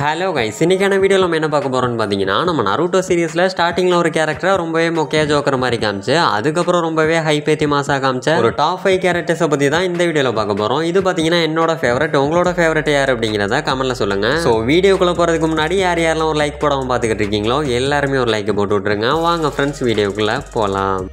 Hello guys, இன்னைக்கான வீடியோவில் நம்ம என்ன பார்க்க போகிறோம்னு பார்த்தீங்கன்னா, நம்ம நருட்டோ சீரிஸில் ஸ்டார்டிங்கில் ஒரு கேரக்டரை ரொம்பவே மொக்கையாக ஜோக்கர் மாதிரி காமிச்சு அதுக்கப்புறம் ரொம்பவே ஹைப்பேத்தி மாசாக காமிச்ச ஒரு டாப் 5 கேரக்டர்ஸை பற்றி தான் இந்த வீடியோவில் பார்க்க போகிறோம். இது பார்த்தீங்கன்னா என்னோட ஃபேவரட். உங்களோட ஃபேவரட் யார் அப்படிங்கிறத கமெண்ட்டில் சொல்லுங்கள். ஸோ வீடியோக்குள்ளே போகிறதுக்கு முன்னாடி யாரெல்லாம் ஒரு லைக் போடாமல் பார்த்துக்கிட்டு இருக்கீங்களோ எல்லாருமே ஒரு லைக்கை போட்டு விட்ருங்க. வாங்க ஃப்ரெண்ட்ஸ், வீடியோக்குள்ளே போகலாம்.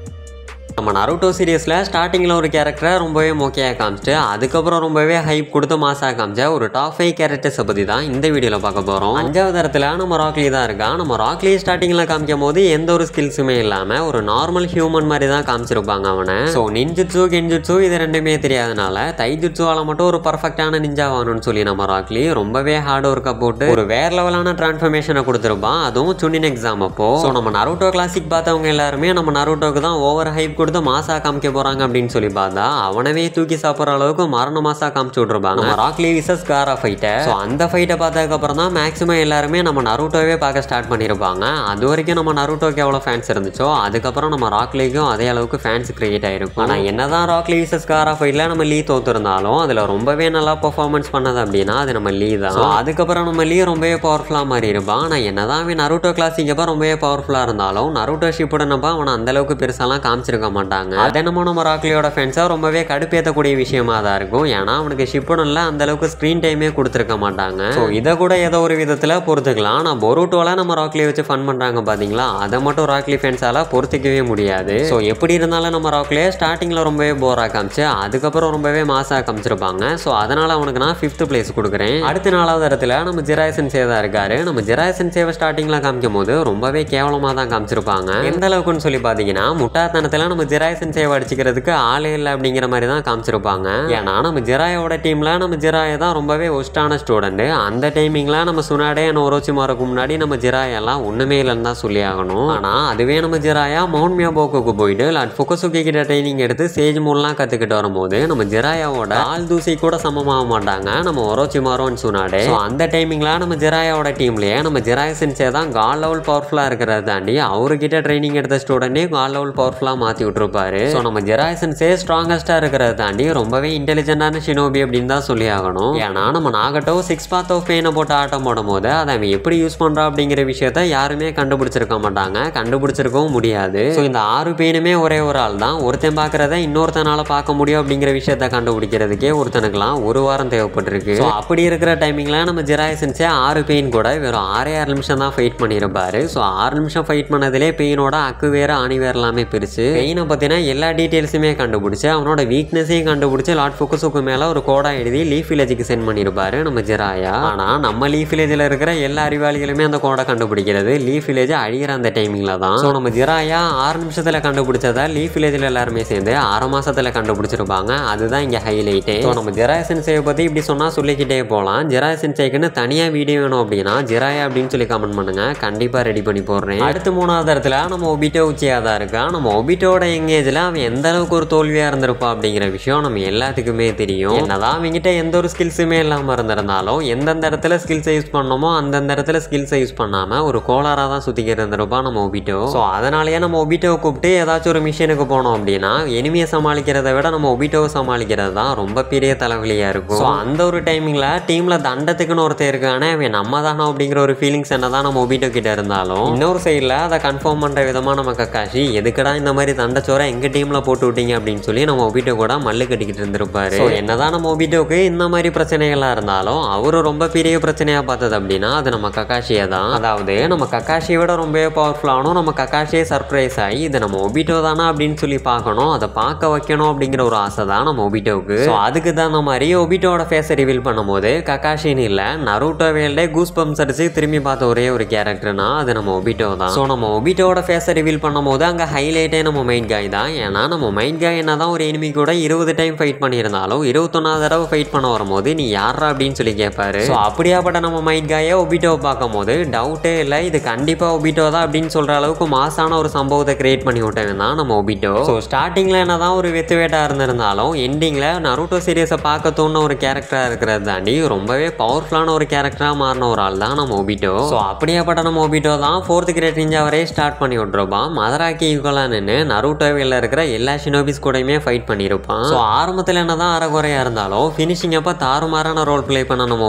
நம்ம நருட்டோ சீரியஸில் ஸ்டார்டிங்கில் ஒரு கேரக்டரை ரொம்பவே மொக்கையாக காமிச்சிட்டு அதுக்கப்புறம் ரொம்பவே ஹைப் கொடுத்து மாசாக காமிச்ச ஒரு டாப் 5 கேரக்டர்ஸை பற்றி தான் இந்த வீடியோவில் பார்க்க போகிறோம். 5வது இடத்துல நம்ம ராக்லி தான் இருக்கான். நம்ம ராக்லி ஸ்டார்டிங்கில் காமிக்கும் போது எந்த ஒரு ஸ்கில்ஸுமே இல்லாமல் ஒரு நார்மல் ஹியூமன் மாதிரி தான் காமிச்சிருப்பாங்க அவனை. ஸோ நின்ஜுட்ஸு கென்ஜுட்ஸு இது ரெண்டுமே தெரியாதனால தைஜுட்ஸுவால் மட்டும் ஒரு பர்ஃபெக்டான நிஞ்சா ஆகணும்னு சொல்லி நம்ம ராக்லி ரொம்பவே ஹார்ட் ஒர்க்கை போட்டு ஒரு வேற லெவலான டிரான்ஸ்ஃபர்மேஷனை கொடுத்துருப்பான், அதுவும் சுனின் எக்ஸாம் அப்போ. ஸோ நம்ம நருட்டோ கிளாசிக் பார்த்தவங்க எல்லாருமே நம்ம நருட்டோக்கு தான் ஓவர் ஹைப் கொடுத்து மாசா காமிக்க போறாங்க அப்படின்னு சொல்லி பார்த்தா அவனவே தூக்கி சாப்பிட்ற அளவுக்கு மரண மாசா காமிச்சு விட்டுருப்பாங்க நம்ம ராக்லி விசஸ் காரா ஃபைட்டை. ஸோ அந்த ஃபைட்டை பார்த்ததுக்கு அப்புறம் தான் மேக்ஸிமம் எல்லாருமே நம்ம நருட்டோவே பார்க்க ஸ்டார்ட் பண்ணியிருப்பாங்க. அது வரைக்கும் நம்ம நருட்டோக்கு எவ்வளோ ஃபேன்ஸ் இருந்துச்சோ அதுக்கப்புறம் நம்ம ராக்லிக்கும் அதே அளவுக்கு ஃபேன்ஸ் கிரியேட் ஆயிருக்கும். ஆனால் என்னதான் ராக்லி விசஸ் காரா ஃபைட்ல நம்ம லீ தோத்துருந்தாலும் அதில் ரொம்பவே நல்லா பெர்ஃபார்மன்ஸ் பண்ணது அப்படின்னா அது நம்ம லீ தான். அதுக்கப்புறம் நம்ம லீ ரொம்பவே பவர்ஃபுல்லாக மாதிரி இருப்பான். ஆனால் என்னதான் அவன் நருட்டோ கிளாசிக்கப்போ ரொம்பவே பவர்ஃபுல்லாக இருந்தாலும் நருட்டோ ஷிப்புடனப்பா அவனை அந்த அளவுக்கு பெருசாலாம் காமிச்சிருக்க மாட்டாங்க. அது நம்ம ராக்லியோட ஃபேன்ஸாக ரொம்பவே கடுப்பேற்றக்கூடிய விஷயமா தான் இருக்கும். ஏன்னா அவனுக்கு ஷிப்புடன்ல அந்த அளவுக்கு ஸ்க்ரீன் டைமே கொடுத்துருக்க மாட்டாங்க. ஸோ இதை கூட ஏதோ ஒரு விதத்தில் பொறுத்துக்கலாம். நான் பொருட்டோல நம்ம ராக்லியை வச்சு ஃபன் பண்ணுறாங்க பார்த்தீங்களா, அதை மட்டும் ராக்லி ஃபேன்ஸால் பொறுத்துக்கவே முடியாது. ஸோ எப்படி இருந்தாலும் நம்ம ராக்லியை ஸ்டார்டிங்கில் ரொம்பவே போராக காமிச்சு அதுக்கப்புறம் ரொம்பவே மாசாக காமிச்சிருப்பாங்க. ஸோ அதனால் அவனுக்கு நான் 5th பிளேஸ் கொடுக்குறேன். அடுத்த 4வது இடத்துல நம்ம ஜிராய் சென்சே தான் இருக்காரு. நம்ம ஜிராய் சென்சேவை ஸ்டார்டிங்கில் காமிக்கும் போது ரொம்பவே கேவலமாக தான் காமிச்சிருப்பாங்க. எந்த அளவுக்குன்னு சொல்லி பார்த்தீங்கன்னா முட்டாத்தனத்தில் நம்ம ஜிராய் சென்சேவை அடிச்சுக்கிறதுக்கு ஆளே இல்லை அப்படிங்கிற மாதிரி தான் காமிச்சிருப்பாங்க. ஏன்னா நம்ம ஜிராயோட டீம்ல நம்ம ஜிராயை தான் ரொம்பவே ஒஸ்டான ஸ்டூடெண்ட். அந்த டைமிங்ல நம்ம சுனாடே ஒரோச்சிமாருக்கு முன்னாடி நம்ம ஜிராயெல்லாம் ஒண்ணுமே இல்லைன்னு தான் சொல்லி ஆகணும். ஆனா அதுவே நம்ம ஜிராயா மவுண்ட் மியாபோக்கு போயிட்டு லார்ட் ஃபுகசுகி கிட்ட ட்ரைனிங் எடுத்து சேஜ் மூலாம் கத்துக்கிட்டு வரும்போது நம்ம ஜிராயாவோட ஆள் தூசி கூட சமமாக மாட்டாங்க நம்ம ஒரோச்சிமாரோ அண்ட் சுனாடே. அந்த டைமிங்ல நம்ம ஜிராயோட டீம்லயே நம்ம ஜிராய் சென்சே தான் கால் லெவல் பவர்ஃபுல்லா இருக்கிறத தாண்டி அவர்கிட்ட ட்ரைனிங் எடுத்த ஸ்டூடெண்டே கால் லெவல் பவர்ஃபுல்லா மாத்தி விட்டுருப்பாரு. நம்ம ஜிராய் சென்சே ஸ்ட்ராங்கஸ்டா இருக்கிறத தாண்டி ரொம்பவே இன்டெலிஜென்டான ஷினோபி அப்படின்னு தான் சொல்லி ஆகணும். ஏன்னா நம்ம நாகட்டோ 6 பாத் ஆஃப் பெயினை போட்டு ஆட்டம் போடும் போது அதை அவன் எப்படி யூஸ் பண்றா அப்படிங்கிற விஷயத்த யாருமே கண்டுபிடிச்சிருக்க மாட்டாங்க, கண்டுபிடிச்சிருக்கவும் முடியாது. ஸோ இந்த 6 பெயினுமே ஒரே ஒரு ஆள் தான். ஒருத்தன் பார்க்கறத இன்னொருத்தனால பார்க்க முடியும் அப்படிங்கிற விஷயத்த கண்டுபிடிக்கிறதுக்கே ஒருத்தனுக்குலாம் 1 வாரம் தேவைப்பட்டிருக்கு. ஸோ அப்படி இருக்கிற டைமிங்ல நம்ம ஜிராய் சென்சே 6 பெயின் கூட வெறும் 6 நிமிஷம் தான் ஃபைட் பண்ணியிருப்பாரு. ஸோ 6 நிமிஷம் ஃபைட் பண்ணதிலே பெயினோட அக்கு வேற ஆணி வேற எல்லாமே பிரிச்சு பெயினை பத்தினா எல்லா டீட்டெயில்ஸுமே கண்டுபிடிச்சு அவனோட வீக்னஸையும் கண்டுபிடிச்சு லார்ட் ஃபுகசுக்கு மேல ஒரு கோடா எழுதி லீஃப் வில்லேஜுக்கு சென்ட் பண்ணியிருப்பாரு நம்ம ஜிராயா. ஆனா நம்ம லீஃப் வில்லேஜில் இருக்கிற எல்லா அறிவாளிகளுமே அந்த கோடை கண்டுபிடிக்கிறது லீஃப் வில்லேஜ் அழிகிற அந்த டைமிங்ல தான். ஸோ நம்ம ஜிராயா 6 நிமிஷத்துல கண்டுபிடிச்சதா லீஃப் வில்லேஜில் எல்லாருமே சேர்ந்து 6 மாசத்துல கண்டுபிடிச்சிருப்பாங்க. அதுதான் இங்க ஹைலைட்டே. ஸோ நம்ம ஜிராய் சென்சேவை பத்தி இப்படி சொன்னா சொல்லிக்கிட்டே போகலாம். ஜிராய் சென்சேக்குன்னு தனியா வீடியோ வேணும் அப்படின்னா ஜிராயா அப்படின்னு சொல்லி கமெண்ட் பண்ணுங்க, கண்டிப்பா ரெடி பண்ணி போடுறேன். அடுத்து 3வது இடத்துல நம்ம ஒபிட்டோ உச்சியா தான் இருக்கா. நம்ம ஒபிட்டோட எங்கேஜ்ல அவன் எந்த அளவுக்கு ஒரு தோல்வியா இருந்திருப்பா அப்படிங்கிற விஷயம் நம்ம எல்லாத்துக்குமே தெரியும். என்னதான் அவங்ககிட்ட எந்த ஒரு ஸ்கில்ஸுமே இல்லாம இருந்திருந்தாலும் எந்தெந்த இடத்துல ஸ்கில்ஸை யூஸ் பண்ணணுமோ அந்தந்த இடத்துல ஸ்கில்ஸை யூஸ் பண்ணாம ஒரு கோளாரா தான் சுத்திக்கிட்டு இருந்திருப்பா நம்ம ஒபிட்டோ. ஸோ அதனாலேயே நம்ம ஒபிட்டோவை கூப்பிட்டு ஏதாச்சும் ஒரு மிஷனுக்கு போனோம் அப்படின்னா எனிமியை சமாளிக்கிறத விட நம்ம ஒபிட்டோவை சமாளிக்கிறது தான் ரொம்ப பெரிய தலைவலியா இருக்கும். ஸோ அந்த ஒரு டைமிங்ல டீம்ல தண்டத்துக்குன்னு ஒருத்தர் இருக்கானே அவன் நம்ம தானோ அப்படிங்கிற ஒரு ஃபீலிங்ஸ் என்னதான் நம்ம ஒபிட்டோ கிட்ட இருந்தாலும் இன்னொரு சைட்ல அதை கன்ஃபார்ம் பண்ற விதமா நம்ம கக்காஷி எதுக்கடா இந்த மாதிரி தண்டச்சோரை எங்க டீம்ல போட்டு விட்டீங்க அப்படின்னு சொல்லி நம்ம ஒபிட்டோ கூட மல்லு கட்டிக்கிட்டு இருந்திருப்பாரு. என்னதான் நம்ம ஒபிட்டோக்கு இந்த மாதிரி பிரச்சனைகளா இருந்தாலும் அவரு ரொம்ப பெரிய பிரச்சனையா பார்த்தது அப்படின்னா அது நம்ம கக்காஷியை தான். அதாவது நம்ம கக்காஷியை விட ரொம்பவே பவர்ஃபுல்லானும் நம்ம கக்காஷியே சர்ப்ரைஸ் ஆகி இது நம்ம ஒபிட்டோ தானா அப்படின்னு சொல்லி பார்க்கணும், அதை பார்க்க வைக்கணும் அப்படிங்கிற ஒரு ஆசை தான் நம்ம ஒபிட்டோக்கு. ஸோ அதுக்கு தகுந்த மாதிரி ஒபிட்டோட ஃபேஸை ரிவீல் பண்ணும்போது கக்காஷின்னு இல்லை நருட்டோ வேல்டே கூஸ் பம்ப்ஸ் அடிச்சு திரும்பி பார்த்த ஒரே ஒரு கேரக்டர்னா அது நம்ம ஒபிட்டோ தான். ஸோ நம்ம ஒபிட்டோட ஃபேஸை ரிவீல் பண்ணும்போது அங்கே ஹைலைட்டே நம்ம மைண்ட் காய் தான். ஏன்னா நம்ம மைண்ட் காய் என்னதான் ஒரு எனிமி கூட 20 டைம் ஃபைட் பண்ணியிருந்தாலும் 21வது தடவை ஃபைட் பண்ண வரும்போது நீ யாரா அப்படின்னு சொல்லி கேட்பாரு. ஸோ அப்படியாப்பட்ட நம்ம மைண்ட் காயை ஒபிட்டோவை பார்க்கும் போது டவுட்டே இல்லை இது கண்டிப்பா ஒபிட்டோ தான் அப்படின்னு சொல்ற அளவுக்கு மாசான ஒரு சம்பவத்தை கிரியேட் பண்ணி விட்டவன் தான் நம்ம ஒபிட்டோ. ஸோ ஸ்டார்டிங்ல என்னதான் ஒரு வெத்து வேட்டா இருந்திருந்தாலும் எண்டிங்ல நருட்டோ சீரியஸை பார்க்க தோணுன ஒரு கேரக்டரா இருக்கிறத தாண்டி ரொம்பவே பவர்ஃபுல்லான ஒரு கேரக்டரா மாறின ஒரு ஆள் தான் நம்ம ஒபிட்டோ. ஸோ அப்படியாப்பட்ட நம்ம ஒபிட்டோ தான் 4th கிரேட் நிஞ்சா வரையே ஸ்டார்ட் பண்ணி விட்டுருப்பான். மதராக்கி யுகலா நின்று நருட்டோ நருட்டோவில் இருக்கிற எல்லா ஷினோபிஸ் கூடயுமே ஃபைட் பண்ணியிருப்பான். ஸோ ஆரம்பத்தில் என்னதான் அறகுறையா இருந்தாலும் ஃபினிஷிங் அப்போ தாறுமாறான ரோல் பிளே பண்ண நம்ம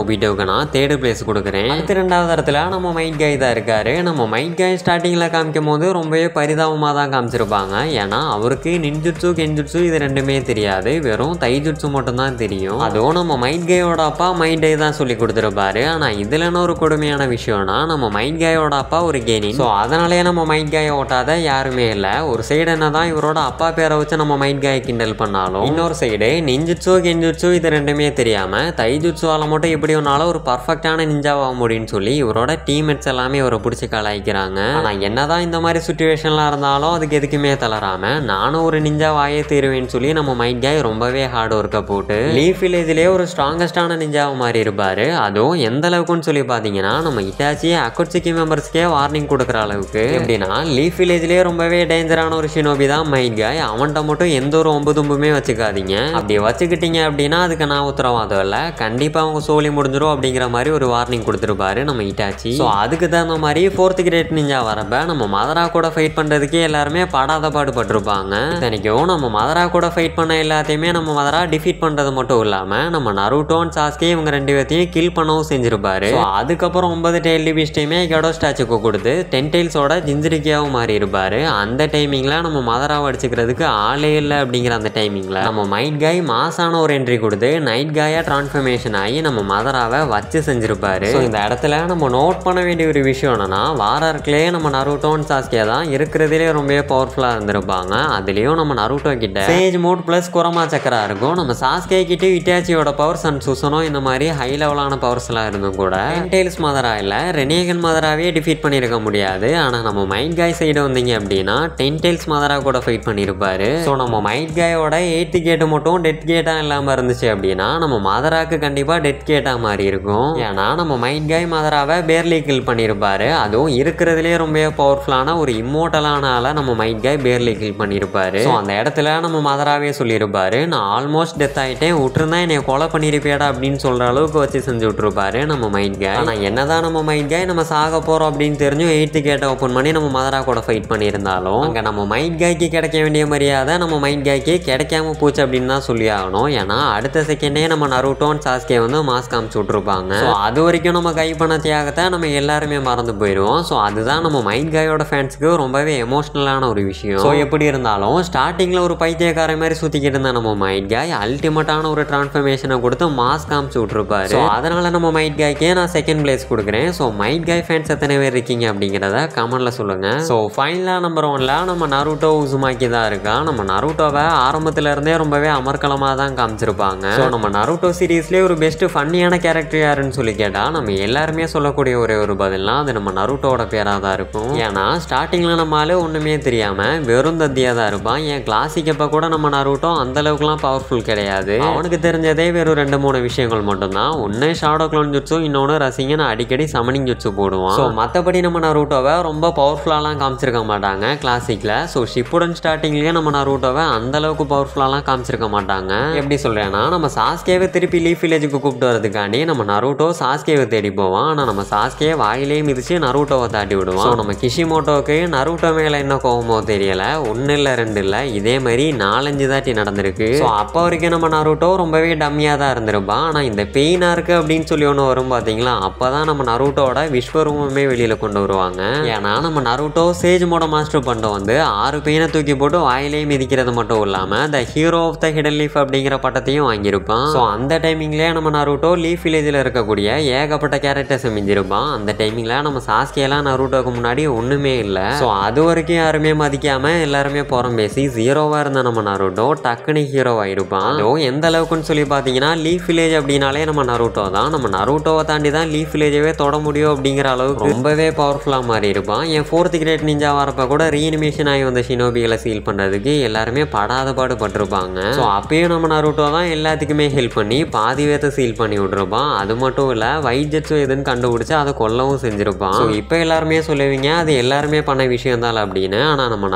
ஒபிட்டோவுக்கு நான் 3rd பிளேஸ் கொடுக்குறேன். அடுத்த 2வது இடத்துல நம்ம மைட் காய் தான் இருக்காரு. நம்ம மைட் காய் ஸ்டார்டிங்கில் காமிக்கும் போது ரொம்பவே பரிதாபமாக தான் காமிச்சிருப்பாங்க. ஏன்னா அவருக்கு நின்ஜுட்சு கென்ஜுட்சு இது ரெண்டுமே தெரியாது, வெறும் தைஜுட்சு மட்டும்தான் தெரியும். அதுவும் நம்ம மைட் காயோட அப்பா மைட் கை தான் சொல்லி கொடுத்துருப்பாரு. ஆனால் இதில் என்ன ஒரு கொடுமையான விஷயம்னா நம்ம மைட் காயோட அப்பா ஒரு கேனிங். ஸோ அதனாலேயே நம்ம மைட் காயை ஓட்டாத யாருமே இல்லை. ஒரு சைடு என்னதான் இவரோட அப்பா பேரை வச்சு நம்ம மைட் காயை கிண்டல் பண்ணாலும், இன்னொரு சைடு நின்ஜுட்சு கென்ஜுட்சு இது ரெண்டுமே தெரியாம தைஜுட்சுவால மட்டும் இப்படி ஒன்னால ஒரு பர்ஃபெக்டான நிஞ்சாவா முடியும்னு சொல்லி இவரோட டீம்மேட்ஸ் எல்லாமே இவரை பிடிச்சி கலாய்க்கிறாங்க. ஆனால் என்னதான் இந்த மாதிரி சுச்சுவேஷன்லாம் இருந்தாலும் அதுக்கு எதுக்குமே தளராம நானும் ஒரு நிஞ்சாவாயே தீருவேன்னு சொல்லி நம்ம மைட் காய் ரொம்பவே ஹார்ட் ஒர்க்கை போட்டு லீஃப் வில்லேஜ்லேயே ஒரு ஸ்ட்ராங்கஸ்டான நிஞ்சாவை மாதிரி இருப்பாரு. அதுவும் எந்த அளவுக்குன்னு சொல்லி பார்த்தீங்கன்னா நம்ம இட்டாச்சி அக்குட்சுக்கி மெம்பர்ஸ்க்கே வார்னிங் கொடுக்குற அளவுக்கு. எப்படின்னா லீஃப் வில்லேஜ்லேயே ரொம்பவே டேஞ்சரான ஒரு ஷினோபி தான் மைட் காய். அவன்கிட்ட மட்டும் எந்த ஒரு ஒம்புதும்புமே வச்சுக்காதீங்க. அப்படி வச்சுக்கிட்டீங்க அப்படின்னா அதுக்கு நான் உத்தரவாதம் இல்லை, கண்டிப்பாக அவங்க சோலி முடிஞ்சிடும் அப்படிங்கிற மாதிரி ஒரு வார்னிங் கொடுத்துருப்பாரு நம்ம இட்டாச்சி. ஸோ அதுக்கு தகுந்த மாதிரி 4th கிரேட் நிஞ்சா வரப்ப நம்ம மதரா கூட ஃபைட் பண்ணுறதுக்கே எல்லாருமே படாத பாடுபட்டிருப்பாங்க. இத்தனைக்கும் நம்ம மதரா கூட ஃபைட் பண்ண எல்லாத்தையுமே நம்ம மதரா டிஃபீட் பண்ணுறது மட்டும் இல்லாமல் நம்ம நருட்டோ அண்ட் சாஸ்கே இவங்க 2 பேர்த்தையும் கில் பண்ணவும் செஞ்சிருப்பாரு. அதுக்கப்புறம் 9 டெய்ல் டிபிஸ்டையுமே கெடோ ஸ்டாச்சுக்கு கொடுத்து 10 டெய்ல்ஸோட ஜிஞ்சிரிக்கியாவும் மாறி இருப்பாரு. அந்த டைமிங்கில் நம்ம மதராவை அடிச்சுக்கிறதுக்கு ஆளே இல்லை. அப்படிங்கிற அந்த டைமிங்கில் நம்ம மைட் காய் மாசான ஒரு என்ட்ரி கொடுத்து நைட் காயா டிரான்ஸ்ஃபர்மேஷன் ஆகி நம்ம மதராவை வச்சு செஞ்சிருப்பாரு. ஸோ இந்த இடத்துல நம்ம நோட் பண்ண வேண்டிய ஒரு விஷயம் என்னன்னா வாரர்க்லேயே நம்ம நருட்டோ அண்ட் சாஸ்கே தான் இருக்கிறதுலே ரொம்பவே பவர்ஃபுல்லாக இருந்திருப்பாங்க. அதுலேயும் நம்ம நருட்டோ கிட்ட சேஜ் மோட் ப்ளஸ் குரமா சக்கரா இருக்கும். நம்ம சாஸ்கே கிட்ட இட்டாச்சியோட பவர்ஸ் அண்ட் சுசனோ இந்த மாதிரி ஹை லெவலான பவர்ஸ்லாம் இருந்தும் கூட 10 டெய்ல்ஸ் மதரா இல்லை ரெனேகன் மதராவே டிஃபீட் பண்ணியிருக்க முடியாது. ஆனால் நம்ம மைட் காய் சைடு வந்தீங்க அப்படின்னா 10 டெய்ல்ஸ் மதரா கூட ஃபைட் பண்ணியிருப்பாரு. ஸோ நம்ம மைட் காயோட 8th கேட்டு மட்டும் டெத் கேட்டாக இல்லாமல் இருந்துச்சு அப்படின்னா நம்ம மதராக்கு கண்டிப்பாக டெத் கேட்டாக மாதிரி இருக்கும். ஏன்னா நம்ம மைட் காய் மதராவை பேர்லி கில் பண்ணியிருப்பாரு. அதுவும் இருக்கிறதுலேயே ரொம்ப பவர்ஃபுல்லான ஒரு இம்மோட்டலான ஆளை நம்ம மைட் காய் பேர்லி கில் பண்ணியிருப்பாரு. ஸோ அந்த இடத்துல நம்ம மதராவே சொல்லியிருப்பாரு நான் ஆல்மோஸ்ட் டெத் ஆகிட்டேன், விட்டுருந்தா என்னை கொலை பண்ணியிருப்பேடா அப்படின்னு சொல்கிற அளவுக்கு வச்சு செஞ்சு விட்டுருப்பாரு நம்ம மைட் காய். ஆனால் என்னதான் நம்ம மைட் காய் நம்ம சாக போகிறோம் அப்படின்னு தெரிஞ்சும் 8th கேட்டை ஓப்பன் பண்ணி நம்ம மதரா கூட ஃபைட் பண்ணியிருந்தாலும் அங்கே நம்ம மைட் காய்க்கு கிடைக்க வேண்டிய மரியாதை நம்ம மைட் காய்க்கு கிடைக்காம போச்சு அப்படின்னு தான் சொல்லி ஆகணும். ஏன்னா அடுத்த செகண்டே நம்ம நருட்டோ அண்ட் சாஸ்கே வந்து மாஸ்க் காமிச்சு விட்ருப்பாங்க. ஸோ அது வரைக்கும் நம்ம கை பண்ண தியாகத்தை நம்ம எல்லாருமே மறந்து போயிடுவோம். ஸோ அதுதான் நம்ம மைட் காயோட ஃபேன்ஸுக்கு ரொம்பவே எமோஷ்னலான ஒரு விஷயம். ஸோ எப்படி இருந்தாலும் ஸ்டார்டிங்கில் ஒரு பைத்தியக்கார மாதிரி சுற்றிக்கிட்டு இருந்த நம்ம மைட் காய் அல்டிமேட்டான ஒரு டிரான்ஸ்ஃபர்மேஷனை கொடுத்து மாஸ்க் காமிச்சு விட்ருப்பாரு. ஸோ அதனால நம்ம மைட் காய்க்கே நான் 2nd பிளேஸ் கொடுக்குறேன். ஸோ மைட் காய் ஃபேன்ஸ் எத்தனை பேர் இருக்கீங்க அப்படிங்கிறத கமெண்ட்ல சொல்லுங்க. ஸோ ஃபைனலாக நம்பர் 1ல நம்ம நருட்டோ உசுமாக்கி தான் இருக்கா. நம்ம நருட்டோவை ஆரம்பத்துல இருந்தே ரொம்பவே அமர்க்கலமாக தான் காமிச்சிருப்பாங்க. ஸோ நம்ம நருட்டோ சீரீஸ்லேயே ஒரு பெஸ்ட் ஃபன்னியான கேரக்டர் யாருன்னு சொல்லி கேட்டால் நம்ம எல்லாருமே சொல்லக்கூடிய ஒரே ஒரு பதில்னா அது நம்ம நருட்டோட பேராக தான் இருக்கும். ஏன்னா ஸ்டார்டிங்கில் நம்மளால ஒன்றுமே தெரியாமல் வெறும் தத்தியாக தான் இருப்பான். என் கிளாசிக் அப்போ கூட நம்ம நருட்டோ அந்த அளவுக்குலாம் பவர்ஃபுல் கிடையாது. அவனுக்கு தெரிஞ்சதே வெறும் 2-3 விஷயங்கள் மட்டும்தான். ஒன்று ஷாடோ க்ளோன் ஜுட்ஸு, இன்னொன்று ரசிங்கன்னு அடிக்கடி சமனிங் ஜுட்ஸு போடுவான். ஸோ மற்றபடி நம்ம நருட்டோவை ரொம்ப பவர்ஃபுல்லாலாம் காமிச்சிருக்க மாட்டாங்க கிளாசிக்கில். ஸோ ஷிப்புடன் ஸ்டார்டிங்லேயே நம்ம நருட்டோவை அந்த அளவுக்கு பவர்ஃபுல்லாலாம் காமிச்சிருக்க மாட்டாங்க. எப்படி சொல்கிறேன்னா நம்ம சாஸ்கேவை திருப்பி லீஃப் வில்லேஜுக்கு கூப்பிட்டு வரதுக்காண்டி நம்ம நருட்டோ சாஸ்கேவை தேடி போவான். ஆனால் நம்ம சாஸ்கே வாயிலே மிதிச்சு நருட்டோவை தாட்டி விடுவான். ஸோ நம்ம கிஷிமோட்டோவுக்கு நருட்டோ மேலே என்ன கோவமோ தெரியல, 1 இல்லை 2 இல்லை இதே மாதிரி 4-5 தாட்டி நடந்திருக்கு. ஸோ அப்போ வரைக்கும் நம்ம நருட்டோ ரொம்பவே டம்மியாக தான் இருந்திருப்பான். ஆனால் இந்த பெயினாக இருக்குது அப்படின்னு சொல்லி ஒன்று வரும் பார்த்தீங்களா, அப்போ தான் நம்ம நருட்டோட விஸ்வரூபமே வெளியில் கொண்டு வருவாங்க. ஏன்னா நம்ம நருட்டோ சேஜ் மோட மாஸ்டர் பண்ணிட்டு வந்து 6 பெயினை தூக்கி போட்டு வாயிலே மிதிக்கிறது மட்டும் இல்லாமல் the hero of the hidden leaf அப்படிங்கிற பட்டத்தையும் வாங்கியிருப்பான். ஸோ அந்த டைமிங்லேயே நம்ம நருட்டோ லீஃப் வில்லேஜில் இருக்கக்கூடிய ஏகப்பட்ட கேரக்டர்ஸை மிஞ்சிருப்பான். அந்த டைமிங்கில் நம்ம சாஸ்கேலாம் நருட்டோக்கு முன்னாடி ஒன்றுமே இல்லை. ஸோ அது வரைக்கும் யாருமே மதிக்காமல் எல்லாருமே புறம் பேசி 0வா இருந்த நம்ம நருட்டோ டக்குனு ஹீரோவாக இருப்பான். அதுவும் எந்த அளவுக்குன்னு சொல்லி பார்த்தீங்கன்னா லீஃப் வில்லேஜ் அப்படின்னாலே நம்ம நருட்டோ தான். நம்ம நருட்டோவை தாண்டி தான் லீஃப் வில்லேஜவே தொட முடியும் அப்படிங்கிற அளவுக்கு ரொம்பவே பவர்ஃபுல்லாக மாறி இருப்பான். என் 4th கிரேட் நிஞ்சா வரப்போ கூட ரீனிமேஷன் ஆகி வந்த ஷினோபிகளை சீல் பண்ணுறதுக்கு எல்லாருமே படாத பாடு பட்டிருப்பாங்க. ஸோ அப்பயும் நம்ம நருட்டோ தான் எல்லாத்துக்குமே ஹெல்ப் பண்ணி பாதி வேத்தை சீல் பண்ணி விட்ருப்பான். அது மட்டும் இல்லை வைஜெட்ஸோ எதுன்னு கண்டுபிடிச்சி அதை கொல்லவும் செஞ்சிருப்பான். ஸோ இப்போ எல்லாருமே சொல்லுவீங்க அது எல்லாருமே பண்ண விஷயம் தான் அப்படின்னு. ஆனால் நம்ம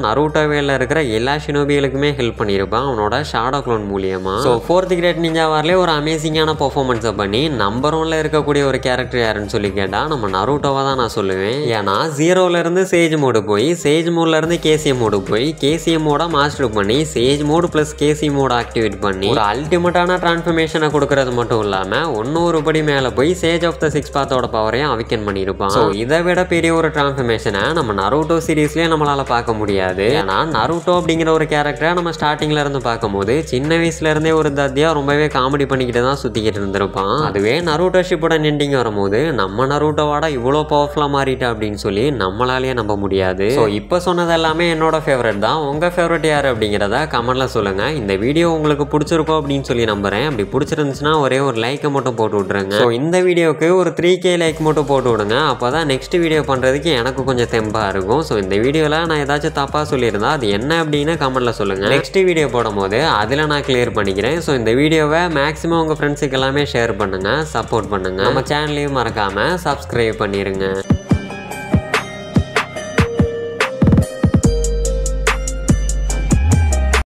நருட்டோவேல இருக்கிற எல்லா ஷினோபிகளுக்குமே ஹெல்ப் பண்ணியிருப்பான் அவனோட ஷாடோ க்ளோன் மூலியமா. ஸோ 4th கிரேட் நிஞ்சா வார்லேயே ஒரு அமேசிங்கான பர்ஃபார்மன்ஸை பண்ணி நம்பர் 1ல இருக்கக்கூடிய ஒரு கேரக்டர் யாருன்னு சொல்லி கேட்டால் நம்ம நருட்டோவை தான் நான் சொல்லுவேன். ஏன்னா 0ல இருந்து சேஜ் மோடு போய் சேஜ் மோட்ல இருந்து கேசி கேசிஎம் மோடு போய் கேசிஎம் மோட மாஸ்டர் பண்ணி சேஜ் மோடு ப்ளஸ் கேசி மோட ஆக்டிவேட் பண்ணி ஒரு அல்டிமேட்டான டிரான்ஸ்ஃபர்மேஷனை கொடுக்கறது மட்டும் இல்லாமல் இன்னொரு படி மேலே போய் சேஜ் ஆஃப் த சிக்ஸ் பாத்தோட பவரையும் அவிக்கன் பண்ணியிருப்பான். ஸோ இதை விட பெரிய ஒரு டிரான்ஸ்ஃபர்மேஷனை நம்ம நருட்டோ சீரீஸ்லேயே நம்மளால் பார்க்க முடியாது. ஏன்னா நருட்டோ அப்படிங்கிற ஒரு கேரக்டரை நம்ம ஸ்டார்டிங்ல இருந்து பார்க்கும்போது சின்ன வயசுல இருந்தே ஒரு தத்தியா ரொம்பவே காமெடி பண்ணிக்கிட்டு தான் சுற்றிக்கிட்டு இருந்திருப்பான். அதுவே நருட்டோ ஷிப்புடன் எண்டிங் வரும்போது நம்ம நருட்டோவோட இவ்வளோ பவர்ஃபுல்லாக மாறிட்டா அப்படின்னு சொல்லி நம்மளாலேயே நம்ப முடியாது. ஸோ இப்போ சொன்னது எல்லாமே என்னோட ஃபேவரட் தான். உங்கள் ஃபேவரட் யார் அப்படிங்கிறத கமெண்ட்ல சொல்லுங்க. இந்த வீடியோ உங்களுக்கு பிடிச்சிருக்கோம் அப்படின்னு சொல்லி நம்புறேன். அப்படி பிடிச்சிருந்துச்சுன்னா ஒரே ஒரு லைக்கை மட்டும் போட்டு விட்ருங்க. ஸோ இந்த வீடியோக்கு ஒரு 3K லைக் மட்டும் போட்டு விடுங்க. அப்போ தான் நெக்ஸ்ட் வீடியோ பண்ணுறதுக்கு எனக்கு கொஞ்சம் தெம்பாக இருக்கும். ஸோ இந்த வீடியோவில் நான் ஏதாச்சும் தப்பாக சொல்லியிருந்தா அது என்ன அப்படின்னு கமெண்ட்ல சொல்லுங்க. நெக்ஸ்ட் வீடியோ போடும்போது அதில் நான் கிளியர் பண்ணிக்கிறேன். ஸோ இந்த வீடியோவை மேக்ஸிமம் உங்கள் ஃப்ரெண்ட்ஸுக்கு எல்லாமே ஷேர் பண்ணுங்க, சப்போர்ட் பண்ணுங்க. நம்ம சேனலையும் மறக்காம சப்ஸ்கிரைப் பண்ணிருங்க.